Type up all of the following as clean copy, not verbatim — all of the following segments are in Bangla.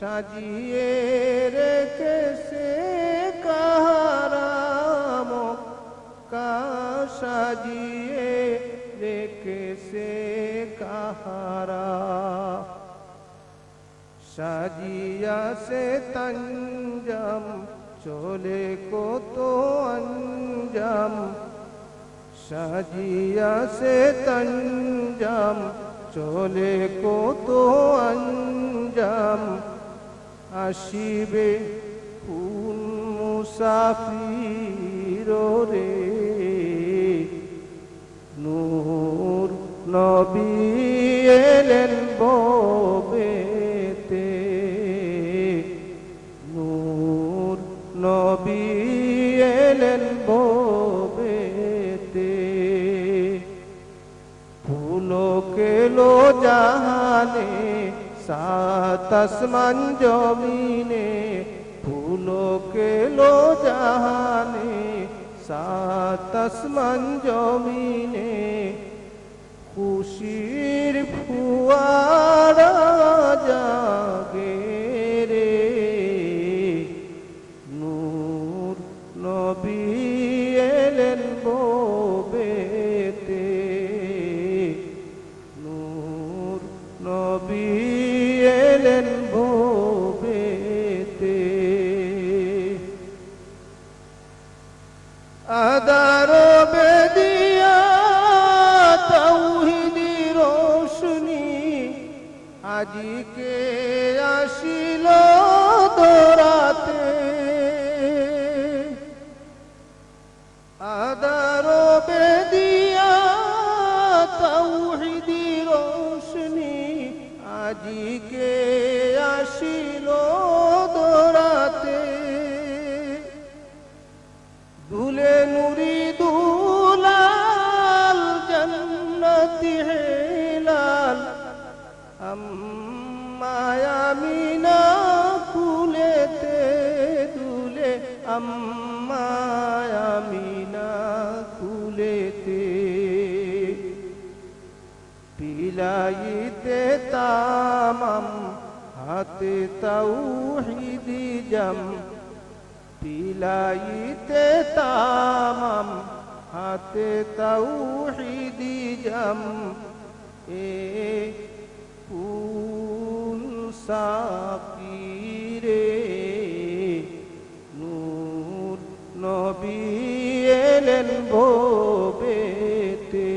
সাজিয়ে রেখেছে কাহারা মক্কা সাজিয়ে রেখেছে কাহারা সাজিয়াছে তঞ্জম চলে কত অঞ্জম সাজিয়াছে তঞ্জম চলে কত অঞ্জম আসিবে কোন মুসাফির রে নূর নবী এলেন ববেতে নূর নবী এলেন ববেতে ফুলকেলো জাহানে সাত আসমান জমিনে ফুলকেলো জাহানে সাত আসমান জমিনে খুশির ফুয়ারা জাগে রে নূর নবী এলেন ববেতে নূর নবী এলেন ববেতে আদারো বেদিয়া তাওহীদি রোশনি আজিকে আসিল দরাতে আদারো বেদিয়া তাওহীদি রোশনি আজিকে আসিল দরাতে দুলে নুরি দুলাল জন্নতি হেলাল আম্মা আমিনা কুলেতে দুলে আম্মা আমিনা কুলেতে পিলাইতে তামাম হাতে তাওহীদি জম পিলাইতে তামাম হাতে তাওহীদি জম এ ফুল সাকিরে নূর নবী এলেন ববেতে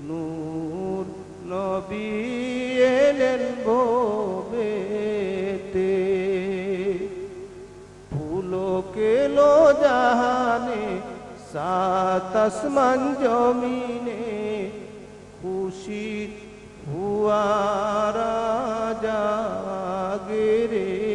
নূর নবী এলেন ববেতে ফুলকেলো জাহানে সাত আসমান জমিনে খুশির ফুয়ারা জাগে রে